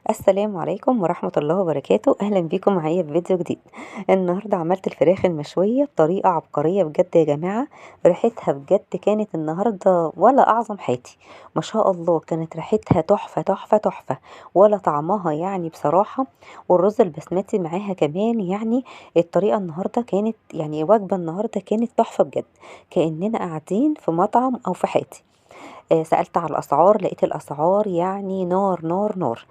السلام عليكم ورحمة الله وبركاته، أهلا بيكم معايا في فيديو جديد. النهاردة عملت الفراخ المشوية بطريقة عبقرية بجد يا جماعة. ريحتها بجد كانت النهاردة ولا أعظم حياتي. ما شاء الله كانت ريحتها تحفة تحفة تحفة، ولا طعمها يعني بصراحة. والرز البسمتي معاها كمان يعني. الطريقة النهاردة كانت يعني وجبة النهاردة كانت تحفة بجد، كأننا قاعدين في مطعم أو في حياتي. سألت على الأسعار لقيت الأسعار يعني نار نار نار.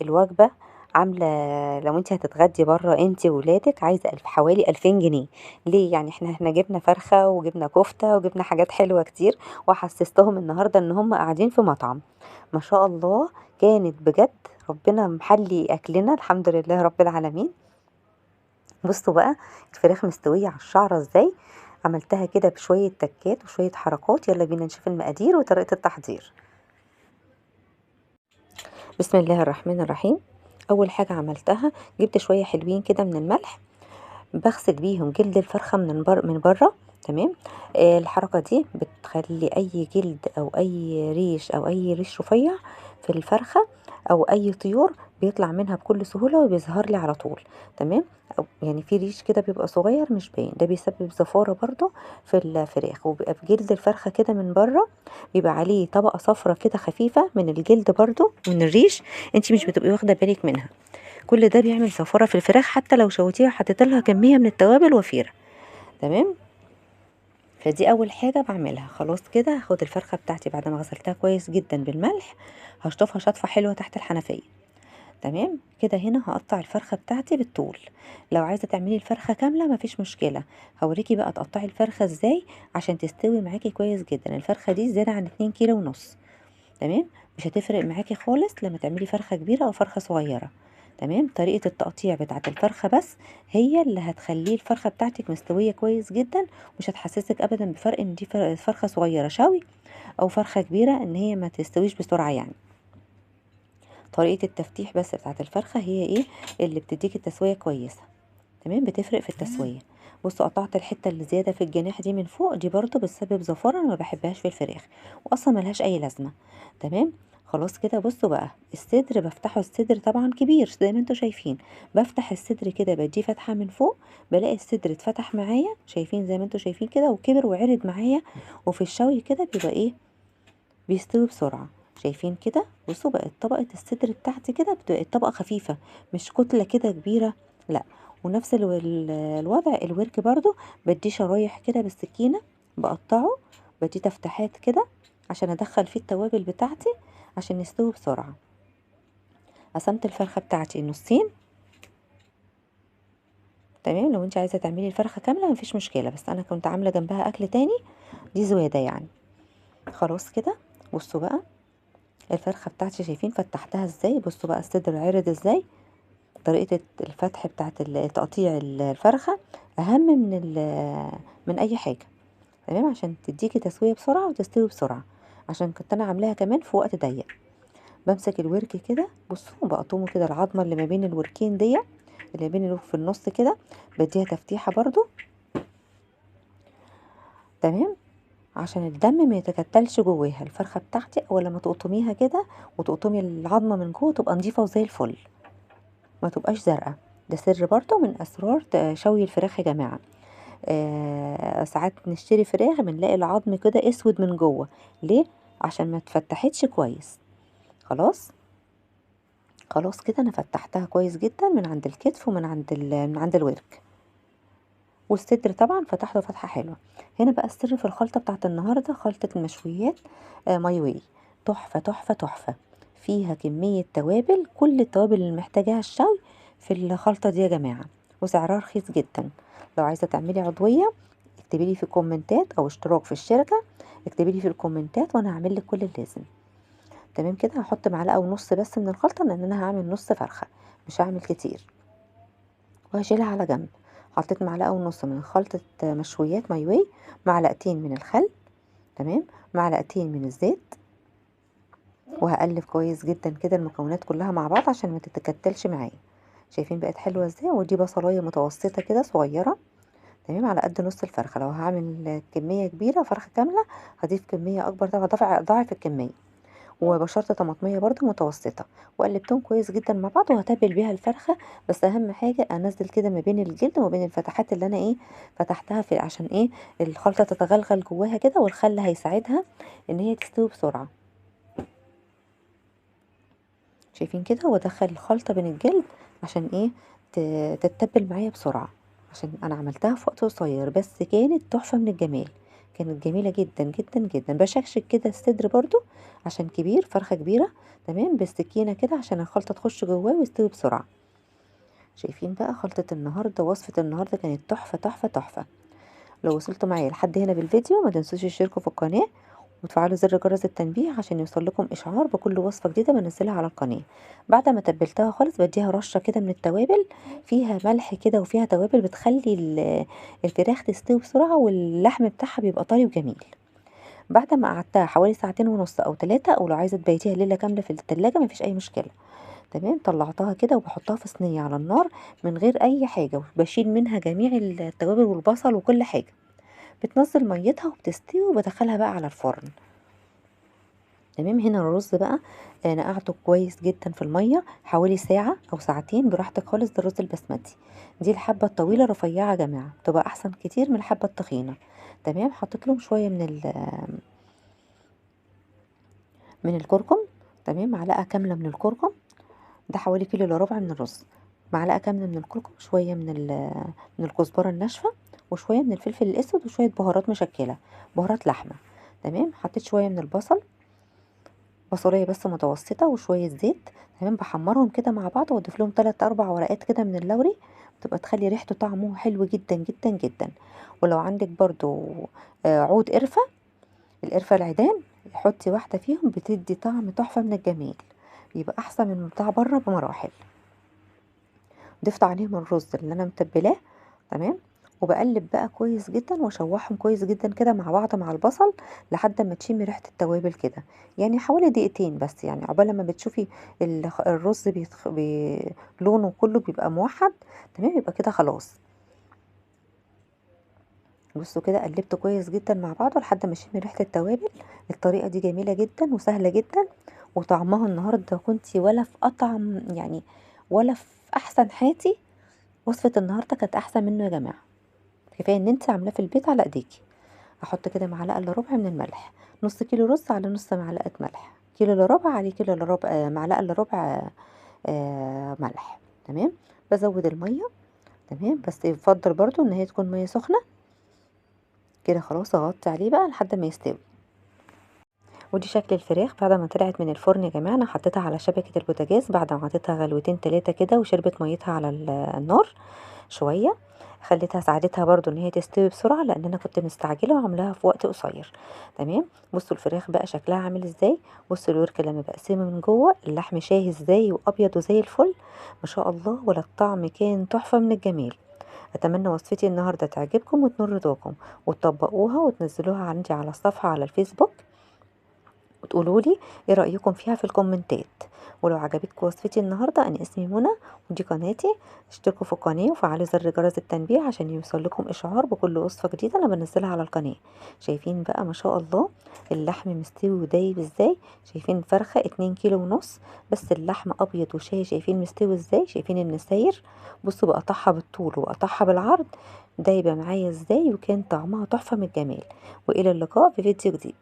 الوجبة عاملة، لو انت هتتغدي بره انت وولادك، عايزة حوالي 2000 جنيه. ليه؟ يعني احنا جبنا فرخة وجبنا كفتة وجبنا حاجات حلوة كتير، وحسستهم النهاردة ان هم قاعدين في مطعم. ما شاء الله كانت بجد، ربنا محلي أكلنا الحمد لله رب العالمين. بصوا بقى، الفراخ مستوية على الشعرة ازاي. عملتها كده بشوية تكات وشوية حركات. يلا بينا نشوف المقادير وطريقة التحضير. بسم الله الرحمن الرحيم. اول حاجة عملتها، جبت شوية حلوين كده من الملح، بغسل بيهم جلد الفرخة من بره. تمام. الحركة دي بتخلي اي جلد او اي ريش او اي ريش رفيع في الفرخة او اي طيور بيطلع منها بكل سهولة وبيظهر لي على طول. تمام. أو يعني في ريش كده بيبقى صغير مش باين، ده بيسبب زفارة برضو في الفراخ. وبيبقى في جلد الفرخة كده من بره بيبقى عليه طبقة صفرة كده خفيفة من الجلد برضو من الريش، انتي مش بتبقي واخدة بالك منها. كل ده بيعمل زفارة في الفراخ حتى لو شويتيها وحطيت لها كمية من التوابل وفيرة. تمام. فدي اول حاجة بعملها. خلاص كده هاخد الفرخة بتاعتي بعد ما غسلتها كويس جدا بالملح، هشطفها شطفة حلوة تحت الحنفية. تمام كده. هنا هقطع الفرخة بتاعتي بالطول. لو عايزة تعملي الفرخة كاملة مفيش مشكلة، هوريكي بقى تقطعي الفرخة ازاي عشان تستوي معاكي كويس جدا. الفرخة دي زيادة عن 2 كيلو ونص. تمام. مش هتفرق معاكي خالص لما تعملي فرخة كبيرة او فرخة صغيرة. تمام. طريقة التقطيع بتاعت الفرخة بس هي اللي هتخلي الفرخة بتاعتك مستوية كويس جدا، مش هتحسسك ابدا بفرق ان دي فرخة صغيرة شوي او فرخة كبيرة ان هي ما تستويش بسرعة يعني. طريقة التفتيح بس بتاعت الفرخة هي ايه اللي بتديك التسوية كويسة. تمام. بتفرق في التسوية. بصوا، قطعت الحتة اللي زيادة في الجناح دي من فوق، دي برضو بتسبب زفارة، انا ما بحبهاش في الفراخ واصلا ملهاش اي لازمة. تمام. خلاص كده. بصوا بقى، الصدر بفتحه، الصدر طبعا كبير زي ما انتوا شايفين. بفتح الصدر كده بديه فتحة من فوق، بلاقي الصدر اتفتح معايا، شايفين زي ما انتوا شايفين كده، وكبر وعرض معايا. وفي الشوي كده بيبقى ايه، بيستوي بسرعة. شايفين كده؟ بصوا بقت طبقة الصدر بتاعتي كده بتبقى طبقة خفيفة، مش كتلة كده كبيرة، لا. ونفس الوضع الورك برضو، بديه شرايح كده بالسكينة، بقطعه، بديه تفتحات كده عشان ادخل فيه التوابل بتاعتي عشان يستوي بسرعة. قسمت الفرخة بتاعتي نصين. تمام. لو انت عايزة تعملي الفرخة كاملة مفيش مشكلة، بس انا كنت عاملة جنبها اكل تاني، دي زوادة يعني. خلاص كده. بصوا بقى، الفرخة بتاعتي شايفين فتحتها ازاي؟ بصوا بقى الصدر عرض ازاي. طريقة الفتح بتاعت تقطيع الفرخة اهم من اي حاجة. تمام. عشان تديكي تسوية بسرعة وتستوي بسرعة، عشان كنت انا عاملاها كمان في وقت ضيق. بمسك الورك كده، بصوا بقطمه كده، العظمة اللي ما بين الوركين دي، اللي ما بين في النص كده، بديها تفتيحة برضو. تمام. عشان الدم ما يتكتلش جواها الفرخة بتاعتي، اول لما تقطميها كده وتقطمي العظمة من جوه تبقى نظيفة وزي الفل، ما تبقاش زرقاء. ده سر برضو من اسرار شوي الفراخ يا جماعه. ساعات نشتري فراخ بنلاقي العظم كده اسود من جوه. ليه؟ عشان ما اتفتحتش كويس. خلاص. خلاص كده انا فتحتها كويس جدا من عند الكتف ومن عند من عند الورك، والصدر طبعا فتحته فتحه حلوه. هنا بقى السر في الخلطه بتاعت النهارده، خلطه المشويات. ماي واي، تحفه تحفه تحفه. فيها كميه توابل، كل التوابل اللي محتاجاها الشوي في الخلطه دي يا جماعه، وسعرها رخيص جدا. لو عايزه تعملي عضويه اكتبي لي في الكومنتات، او اشتراك في الشركه اكتبي لي في الكومنتات وانا هعمل لك كل اللازم. تمام كده. هحط معلقه ونص بس من الخلطه لان انا هعمل نص فرخه، مش هعمل كتير، وهشيلها على جنب. حطيت معلقه ونص من خلطه مشويات ماي واي، معلقتين من الخل. تمام. معلقتين من الزيت، وهقلب كويس جدا كده المكونات كلها مع بعض عشان ما تتكتلش معايا. شايفين بقت حلوه ازاي؟ ودي بصلايه متوسطه كده صغيره. تمام. على قد نص الفرخه. لو هعمل كميه كبيره فرخه كامله هضيف كميه اكبر طبعا، ضعف الكميه. وبشرت طماطميه برده متوسطه، وقلبتهم كويس جدا مع بعض، وهتبل بيها الفرخه. بس اهم حاجه انزل كده ما بين الجلد وما بين الفتحات اللي انا فتحتها في، عشان الخلطه تتغلغل جواها كده، والخل هيساعدها ان هي تستوي بسرعه. شايفين كده؟ وادخل الخلطه بين الجلد عشان تتبل معايا بسرعه، عشان انا عملتها في وقت قصير، بس كانت تحفه من الجمال. كانت جميله جدا جدا جدا. بشكشك كده الصدر برضو عشان كبير، فرخه كبيره، تمام، بالسكينه كده عشان الخلطه تخش جواه ويستوي بسرعه. شايفين بقى خلطه النهارده، وصفه النهارده كانت تحفه تحفه تحفه. لو وصلتوا معايا لحد هنا بالفيديو، ما تنسوش تشتركوا في القناه وتفعلوا زر جرس التنبيه عشان يوصل لكم اشعار بكل وصفه جديده بنزلها على القناه. بعد ما تبلتها خالص بديها رشه كده من التوابل، فيها ملح كده وفيها توابل بتخلي الفراخ تستوي بسرعه، واللحم بتاعها بيبقى طري وجميل. بعد ما قعدتها حوالي ساعتين ونص او 3، او لو عايزه تبيتيها ليله كامله في التلاجة مفيش اي مشكله. تمام، طلعتها كده وبحطها في صينيه على النار من غير اي حاجه، وبشيل منها جميع التوابل والبصل وكل حاجه. بتنزل ميتها وبتستوي، وبدخلها بقى على الفرن. تمام، هنا الرز بقى نقعته كويس جدا في الميه حوالي ساعه او ساعتين براحتك خالص. ده الرز البسمتي، دي الحبه الطويله رفيعه يا جماعه، بتبقى احسن كتير من الحبه التخينه. تمام، حطيت لهم شويه من الكركم. تمام، معلقه كامله من الكركم، ده حوالي كيلو الا ربع من الرز. معلقه كامله من الكركم، شويه من الكزبره الناشفه، وشويه من الفلفل الاسود، وشويه بهارات مشكله، بهارات لحمه. تمام، حطيت شويه من البصل، بصلايه بس متوسطه، وشويه زيت. تمام، بحمرهم كده مع بعض، واضيف لهم 3 4 ورقات كده من اللوري، بتبقى تخلي ريحته طعمه حلو جدا جدا جدا. ولو عندك برضو عود قرفه، القرفه العيدان، حطي واحده فيهم، بتدي طعم تحفه من الجمال، بيبقى احسن من بتاع بره بمراحل. ضفت عليهم الرز اللي انا متبلاه. تمام، وبقلب بقى كويس جدا، واشوحهم كويس جدا كده مع بعض مع البصل لحد ما تشمي ريحه التوابل كده. يعني حوالي دقيقتين بس، يعني عقبال ما بتشوفي الرز لونه كله بيبقى موحد. تمام، يبقى كده خلاص. بصوا كده، قلبته كويس جدا مع بعضه لحد ما اشم ريحه التوابل. الطريقه دي جميله جدا وسهله جدا، وطعمها النهارده كنتي ولا في اطعم يعني، ولا في احسن حياتي. وصفه النهارده كانت احسن منه يا جماعه. كفايه ان انت عاملاه في البيت على ايديكي. احط كده معلقه الا ربع من الملح، نص كيلو رز على نص معلقه ملح، كيلو الا ربع عليه كيلو الا ربع، معلقه الا ربع ملح. تمام، بزود الميه. تمام، بس يفضل برضو ان هي تكون ميه سخنه كده. خلاص، اغطي عليه بقى لحد ما يستوي. ودي شكل الفراخ بعد ما طلعت من الفرن يا جماعه. انا حطيتها على شبكه البوتاجاز بعد ما حطيتها غلوتين 3 كده، وشربت ميتها على النار شويه. خليتها، ساعدتها برضو ان هي تستوي بسرعه، لان انا كنت مستعجله وعاملاها في وقت قصير. تمام، بصوا الفراخ بقى شكلها عامل ازاي. بصوا الورك لما بقسمه من جوه، اللحم شاهي ازاي وابيض وزي الفل، ما شاء الله. ولا الطعم كان تحفه من الجمال. اتمنى وصفتي النهارده تعجبكم وتنور رضاكم، وتطبقوها وتنزلوها عندي على الصفحه على الفيسبوك، وتقولوا لي ايه رأيكم فيها في الكومنتات. ولو عجبتكم وصفتي النهارده، انا اسمي منى ودي قناتي. اشتركوا في القناه وفعلوا زر جرس التنبيه عشان يوصل لكم اشعار بكل وصفه جديده انا بنزلها على القناه. شايفين بقى ما شاء الله اللحم مستوي ودايب ازاي؟ شايفين الفرخه 2 كيلو ونص، بس اللحم ابيض وشاي. شايفين مستوي ازاي؟ شايفين النساير؟ بصوا بقطعها بالطول وقطعها بالعرض، دايبه معايا ازاي، وكان طعمها تحفه من الجمال. والى اللقاء في فيديو جديد.